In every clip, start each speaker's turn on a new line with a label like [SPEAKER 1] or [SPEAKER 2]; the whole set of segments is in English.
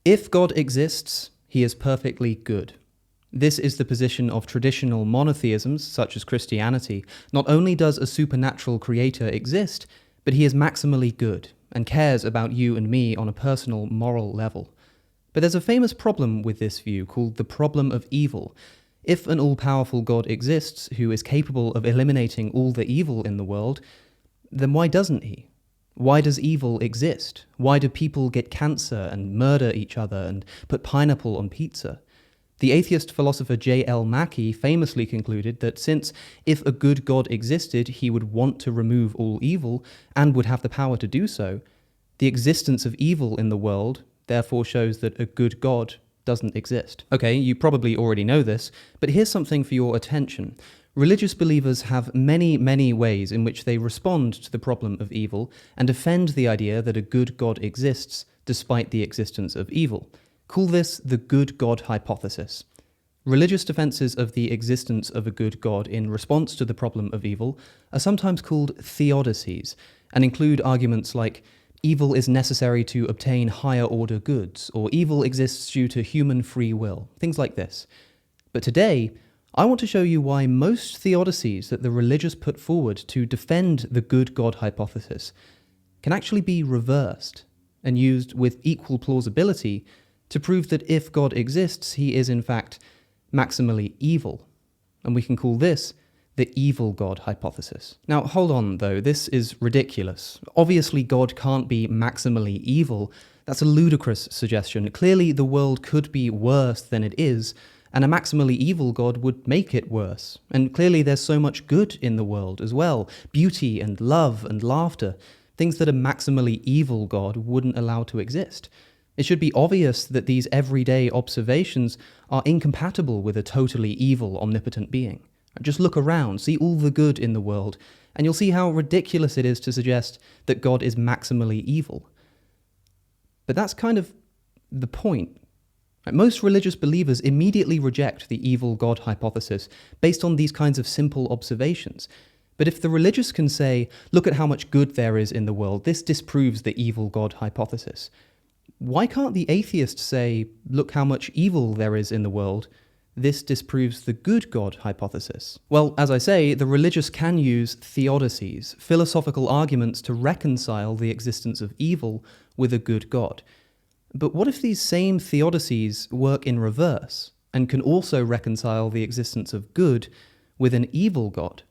[SPEAKER 1] If God exists, he is perfectly good. This is the position of traditional monotheisms, such as Christianity. Not only does a supernatural creator exist, but he is maximally good and cares about you and me on a personal, moral level. But there's a famous problem with this view called the problem of evil. If an all-powerful God exists who is capable of eliminating all the evil in the world, then why doesn't he? Why does evil exist? Why do people get cancer and murder each other and put pineapple on pizza? The atheist philosopher J.L. Mackie famously concluded that since if a good God existed, he would want to remove all evil and would have the power to do so, the existence of evil in the world therefore shows that a good God doesn't exist. Okay, you probably already know this, but here's something for your attention. Religious believers have many, many ways in which they respond to the problem of evil and defend the idea that a good God exists despite the existence of evil. Call this the good God hypothesis. Religious defenses of the existence of a good God in response to the problem of evil are sometimes called theodicies and include arguments like evil is necessary to obtain higher order goods, or evil exists due to human free will, things like this. But today, I want to show you why most theodicies that the religious put forward to defend the good God hypothesis can actually be reversed and used with equal plausibility to prove that if God exists, he is in fact maximally evil. And we can call this the evil God hypothesis. Now, hold on though, this is ridiculous. Obviously, God can't be maximally evil. That's a ludicrous suggestion. Clearly, the world could be worse than it is, and a maximally evil God would make it worse. And clearly there's so much good in the world as well. Beauty and love and laughter. Things that a maximally evil God wouldn't allow to exist. It should be obvious that these everyday observations are incompatible with a totally evil, omnipotent being. Just look around, see all the good in the world, and you'll see how ridiculous it is to suggest that God is maximally evil. But that's kind of the point. Most religious believers immediately reject the evil God hypothesis based on these kinds of simple observations. But if the religious can say, look at how much good there is in the world, this disproves the evil God hypothesis, why can't the atheist say, look how much evil there is in the world, this disproves the good God hypothesis? Well, as I say, the religious can use theodicies, philosophical arguments to reconcile the existence of evil with a good God. But what if these same theodicies work in reverse and can also reconcile the existence of good with an evil God?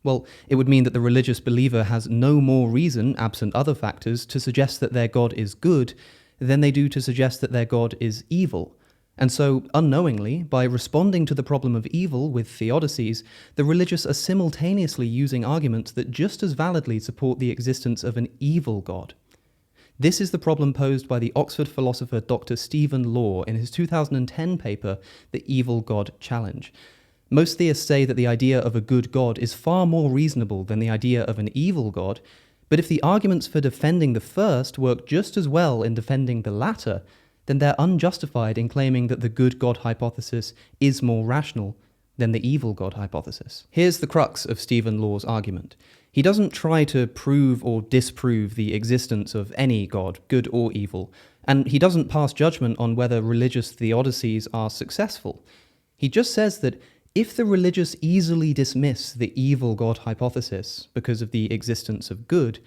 [SPEAKER 1] Well, it would mean that the religious believer has no more reason, absent other factors, to suggest that their God is good than they do to suggest that their God is evil. And so, unknowingly, by responding to the problem of evil with theodicies, the religious are simultaneously using arguments that just as validly support the existence of an evil God. This is the problem posed by the Oxford philosopher Dr. Stephen Law in his 2010 paper, The Evil God Challenge. Most theists say that the idea of a good God is far more reasonable than the idea of an evil God, but if the arguments for defending the first work just as well in defending the latter, then they're unjustified in claiming that the good God hypothesis is more rational than the evil God hypothesis. Here's the crux of Stephen Law's argument. He doesn't try to prove or disprove the existence of any God, good or evil, and he doesn't pass judgment on whether religious theodicies are successful. He just says that if the religious easily dismiss the evil God hypothesis because of the existence of good,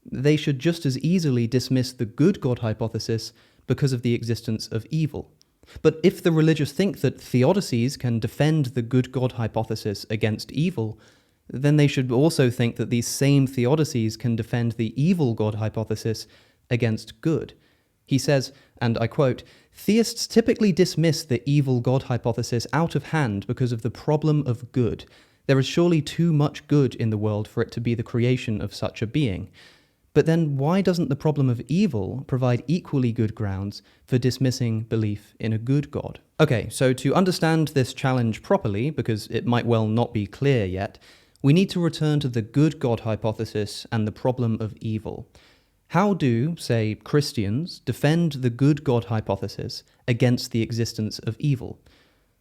[SPEAKER 1] they should just as easily dismiss the good God hypothesis because of the existence of evil. But if the religious think that theodicies can defend the good God hypothesis against evil, then they should also think that these same theodicies can defend the evil God hypothesis against good. He says, and I quote, "Theists typically dismiss the evil God hypothesis out of hand because of the problem of good. There is surely too much good in the world for it to be the creation of such a being. But then why doesn't the problem of evil provide equally good grounds for dismissing belief in a good God?" Okay, so to understand this challenge properly, because it might well not be clear yet, we need to return to the good God hypothesis and the problem of evil. How do, say, Christians defend the good God hypothesis against the existence of evil?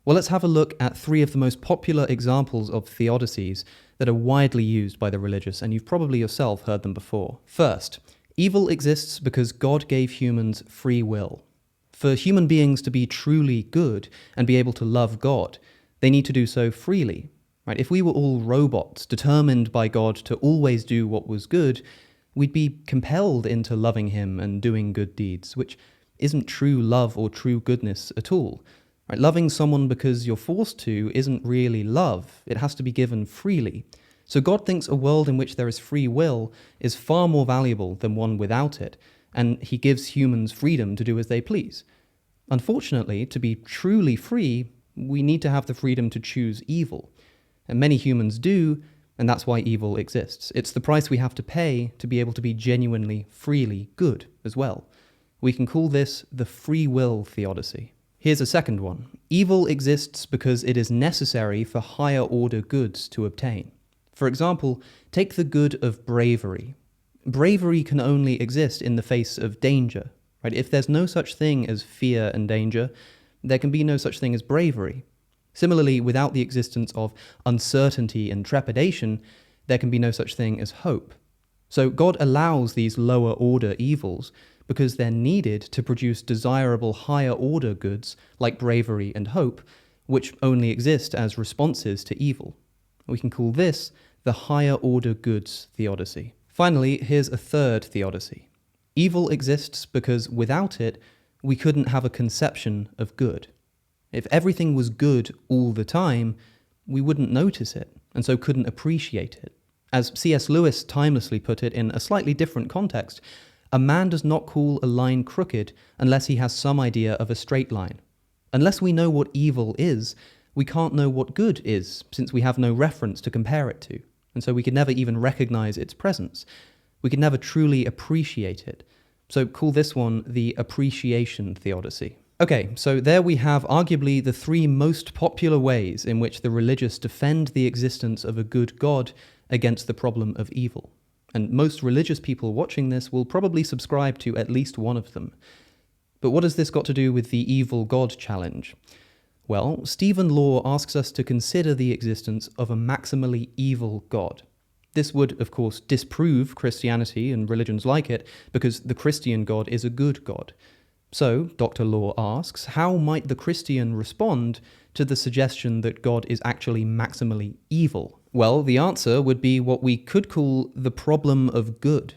[SPEAKER 1] Well, let's have a look at three of the most popular examples of theodicies that are widely used by the religious, and you've probably yourself heard them before. First, evil exists because God gave humans free will. For human beings to be truly good and be able to love God, they need to do so freely. Right? If we were all robots, determined by God to always do what was good, we'd be compelled into loving him and doing good deeds, which isn't true love or true goodness at all. Right? Loving someone because you're forced to isn't really love. It has to be given freely. So God thinks a world in which there is free will is far more valuable than one without it, and he gives humans freedom to do as they please. Unfortunately, to be truly free, we need to have the freedom to choose evil. And many humans do, and that's why evil exists. It's the price we have to pay to be able to be genuinely, freely good as well. We can call this the free will theodicy. Here's a second one. Evil exists because it is necessary for higher order goods to obtain. For example, take the good of bravery. Bravery can only exist in the face of danger. Right? If there's no such thing as fear and danger, there can be no such thing as bravery. Similarly, without the existence of uncertainty and trepidation, there can be no such thing as hope. So God allows these lower order evils because they're needed to produce desirable higher order goods like bravery and hope, which only exist as responses to evil. We can call this the higher order goods theodicy. Finally, here's a third theodicy. Evil exists because without it, we couldn't have a conception of good. If everything was good all the time, we wouldn't notice it, and so couldn't appreciate it. As C.S. Lewis timelessly put it in a slightly different context, a man does not call a line crooked unless he has some idea of a straight line. Unless we know what evil is, we can't know what good is, since we have no reference to compare it to, and so we could never even recognize its presence. We could never truly appreciate it. So call this one the appreciation theodicy. Okay, so there we have arguably the three most popular ways in which the religious defend the existence of a good God against the problem of evil. And most religious people watching this will probably subscribe to at least one of them. But what has this got to do with the evil God challenge? Well, Stephen Law asks us to consider the existence of a maximally evil God. This would, of course, disprove Christianity and religions like it, because the Christian God is a good God. So, Dr. Law asks, how might the Christian respond to the suggestion that God is actually maximally evil? Well, the answer would be what we could call the problem of good.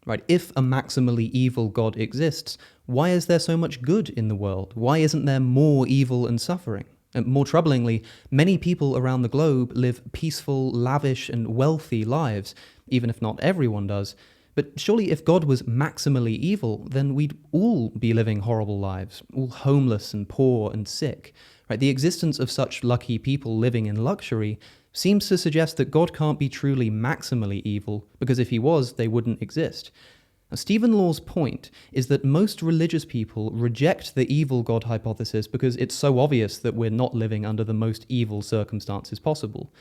[SPEAKER 1] Right? If a maximally evil God exists, why is there so much good in the world? Why isn't there more evil and suffering? And more troublingly, many people around the globe live peaceful, lavish, and wealthy lives, even if not everyone does. But surely if God was maximally evil, then we'd all be living horrible lives, all homeless and poor and sick. Right? The existence of such lucky people living in luxury seems to suggest that God can't be truly maximally evil, because if he was, they wouldn't exist. Now, Stephen Law's point is that most religious people reject the evil God hypothesis because it's so obvious that we're not living under the most evil circumstances possible.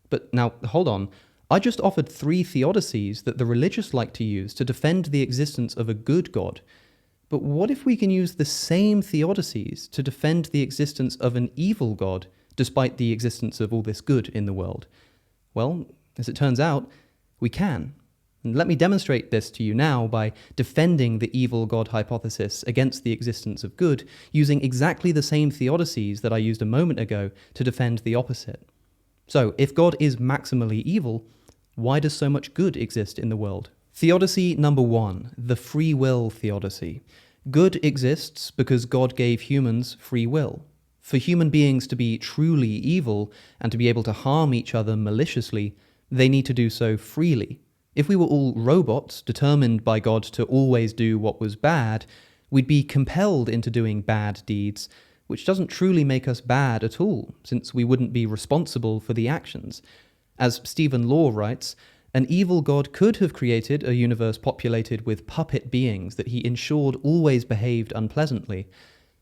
[SPEAKER 1] But now, hold on. I just offered three theodicies that the religious like to use to defend the existence of a good God. But what if we can use the same theodicies to defend the existence of an evil God, despite the existence of all this good in the world? Well, as it turns out, we can. And let me demonstrate this to you now by defending the evil God hypothesis against the existence of good, using exactly the same theodicies that I used a moment ago to defend the opposite. So, if God is maximally evil, why does so much good exist in the world? Theodicy number 1, the free will theodicy. Good exists because God gave humans free will. For human beings to be truly evil and to be able to harm each other maliciously, they need to do so freely. If we were all robots, determined by God to always do what was bad, we'd be compelled into doing bad deeds, which doesn't truly make us bad at all, since we wouldn't be responsible for the actions. As Stephen Law writes, an evil God could have created a universe populated with puppet beings that he ensured always behaved unpleasantly,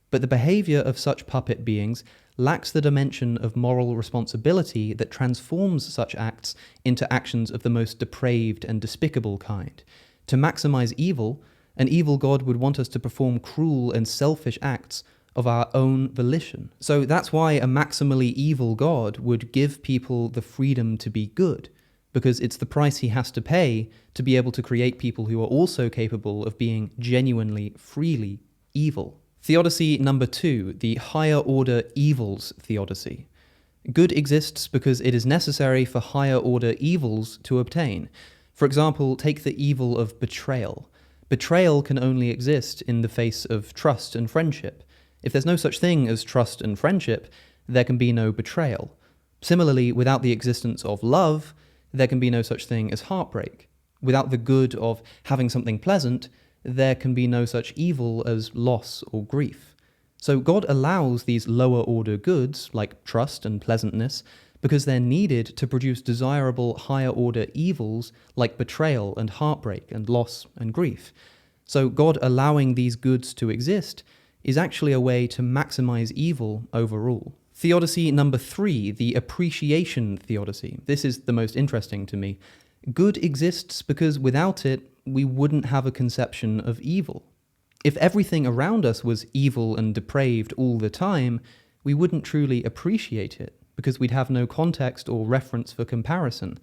[SPEAKER 1] but the behavior of such puppet beings lacks the dimension of moral responsibility that transforms such acts into actions of the most depraved and despicable kind. To maximize evil, an evil God would want us to perform cruel and selfish acts of our own volition. So that's why a maximally evil God would give people the freedom to be good, because it's the price he has to pay to be able to create people who are also capable of being genuinely, freely evil. Theodicy number 2, the higher order evils theodicy. Good exists because it is necessary for higher order evils to obtain. For example, take the evil of betrayal. Betrayal can only exist in the face of trust and friendship. If there's no such thing as trust and friendship, there can be no betrayal. Similarly, without the existence of love, there can be no such thing as heartbreak. Without the good of having something pleasant, there can be no such evil as loss or grief. So God allows these lower order goods, like trust and pleasantness, because they're needed to produce desirable higher order evils like betrayal and heartbreak and loss and grief. So God allowing these goods to exist is actually a way to maximize evil overall. Theodicy number 3, the appreciation theodicy. This is the most interesting to me. Good exists because without it, we wouldn't have a conception of evil. If everything around us was evil and depraved all the time, we wouldn't truly appreciate it, because we'd have no context or reference for comparison.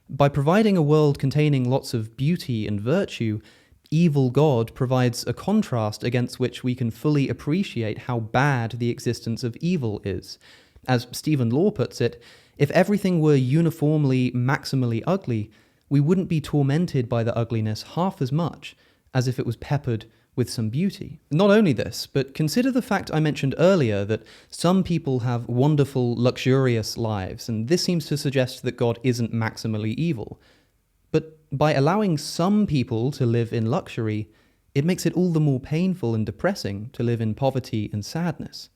[SPEAKER 1] By providing a world containing lots of beauty and virtue, evil God provides a contrast against which we can fully appreciate how bad the existence of evil is. As Stephen Law puts it, if everything were uniformly, maximally ugly, we wouldn't be tormented by the ugliness half as much as if it was peppered with some beauty. Not only this, but consider the fact I mentioned earlier that some people have wonderful, luxurious lives, and this seems to suggest that God isn't maximally evil. But by allowing some people to live in luxury, it makes it all the more painful and depressing to live in poverty and sadness.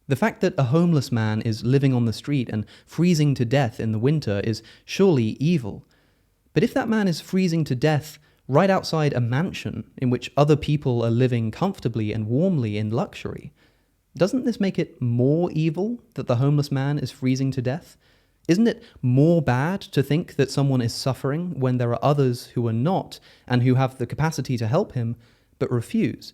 [SPEAKER 1] The fact that a homeless man is living on the street and freezing to death in the winter is surely evil. But if that man is freezing to death right outside a mansion in which other people are living comfortably and warmly in luxury, doesn't this make it more evil that the homeless man is freezing to death? Isn't it more bad to think that someone is suffering when there are others who are not and who have the capacity to help him but refuse?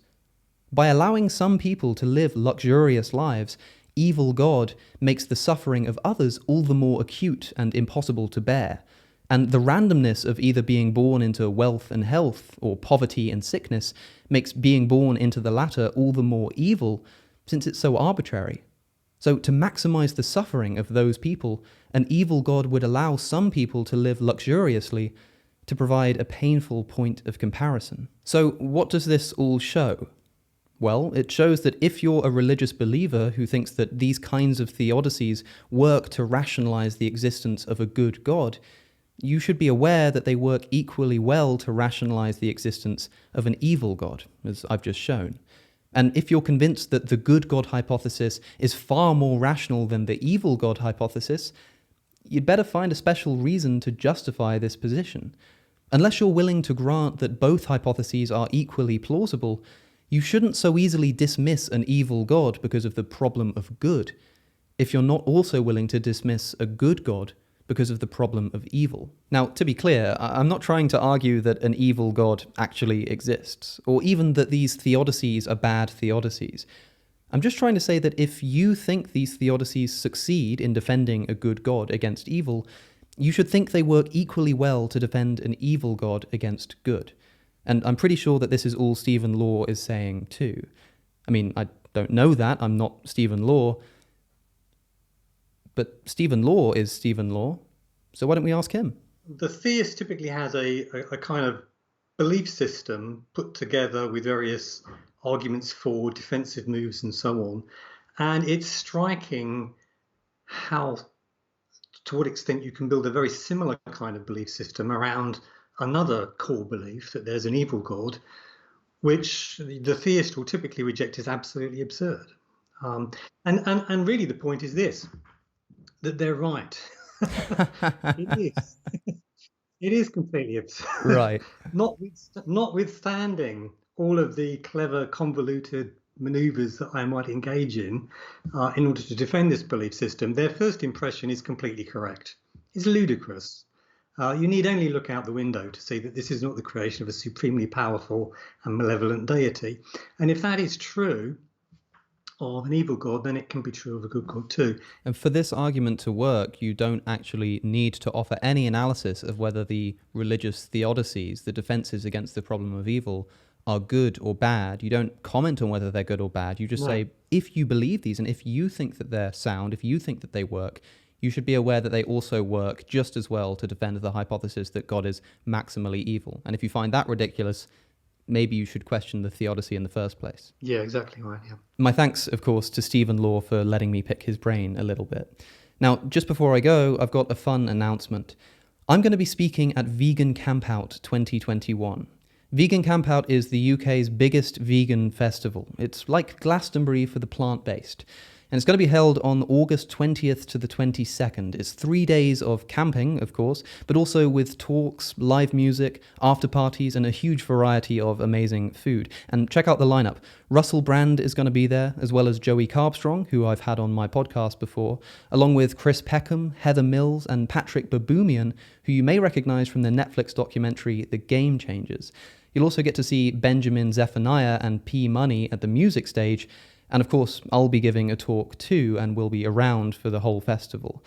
[SPEAKER 1] By allowing some people to live luxurious lives, evil God makes the suffering of others all the more acute and impossible to bear. And the randomness of either being born into wealth and health or poverty and sickness makes being born into the latter all the more evil, since it's so arbitrary. So to maximize the suffering of those people, an evil God would allow some people to live luxuriously to provide a painful point of comparison. So what does this all show? Well, it shows that if you're a religious believer who thinks that these kinds of theodicies work to rationalize the existence of a good God, you should be aware that they work equally well to rationalize the existence of an evil God, as I've just shown. And if you're convinced that the good God hypothesis is far more rational than the evil God hypothesis, you'd better find a special reason to justify this position. Unless you're willing to grant that both hypotheses are equally plausible, you shouldn't so easily dismiss an evil God because of the problem of good, if you're not also willing to dismiss a good God because of the problem of evil. Now, to be clear, I'm not trying to argue that an evil God actually exists, or even that these theodicies are bad theodicies. I'm just trying to say that if you think these theodicies succeed in defending a good God against evil, you should think they work equally well to defend an evil God against good. And I'm pretty sure that this is all Stephen Law is saying too. I mean, I don't know that, I'm not Stephen Law, but Stephen Law is Stephen Law, so why don't we ask him?
[SPEAKER 2] The theist typically has a kind of belief system put together with various arguments for defensive moves and so on. And it's striking to what extent you can build a very similar kind of belief system around another core belief that there's an evil God, which the theist will typically reject as absolutely absurd. And really the point is this, that they're right. It is. It is completely absurd.
[SPEAKER 1] Right.
[SPEAKER 2] Notwithstanding all of the clever, convoluted maneuvers that I might engage in order to defend this belief system, their first impression is completely correct. It's ludicrous. You need only look out the window to see that this is not the creation of a supremely powerful and malevolent deity. And if that is true of an evil God, then it can be true of a good God too.
[SPEAKER 1] And for this argument to work, you don't actually need to offer any analysis of whether the religious theodicies, the defenses against the problem of evil, are good or bad. You don't comment on whether they're good or bad. You just
[SPEAKER 2] No.
[SPEAKER 1] say, if you believe these and if you think that they're sound, if you think that they work, you should be aware that they also work just as well to defend the hypothesis that God is maximally evil. And if you find that ridiculous, maybe you should question the theodicy in the first place.
[SPEAKER 2] Yeah, exactly right. Yeah.
[SPEAKER 1] My thanks, of course, to Stephen Law for letting me pick his brain a little bit. Now, just before I go, I've got a fun announcement. I'm going to be speaking at Vegan Campout 2021. Vegan Campout is the UK's biggest vegan festival. It's like Glastonbury for the plant-based. And it's going to be held on August 20th to the 22nd. It's 3 days of camping, of course, but also with talks, live music, after parties, and a huge variety of amazing food. And check out the lineup. Russell Brand is going to be there, as well as Joey Carbstrong, who I've had on my podcast before, along with Chris Peckham, Heather Mills, and Patrick Baboumian, who you may recognize from the Netflix documentary The Game Changers. You'll also get to see Benjamin Zephaniah and P Money at the music stage. And of course, I'll be giving a talk too, and will be around for the whole festival.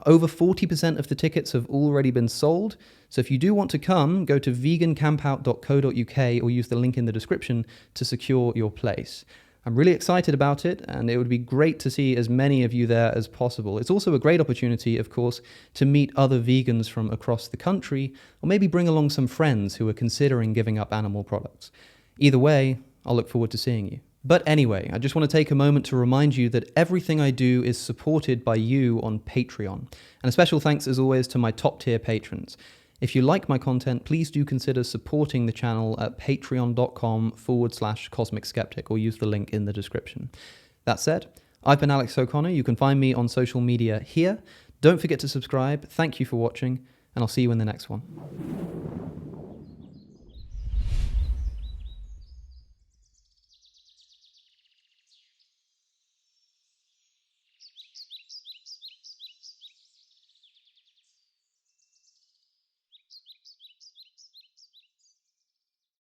[SPEAKER 1] Over 40% of the tickets have already been sold, so if you do want to come, go to vegancampout.co.uk or use the link in the description to secure your place. I'm really excited about it, and it would be great to see as many of you there as possible. It's also a great opportunity, of course, to meet other vegans from across the country, or maybe bring along some friends who are considering giving up animal products. Either way, I'll look forward to seeing you. But anyway, I just want to take a moment to remind you that everything I do is supported by you on Patreon. And a special thanks, as always, to my top-tier patrons. If you like my content, please do consider supporting the channel at patreon.com/Cosmic Skeptic, or use the link in the description. That said, I've been Alex O'Connor. You can find me on social media here. Don't forget to subscribe. Thank you for watching, and I'll see you in the next one.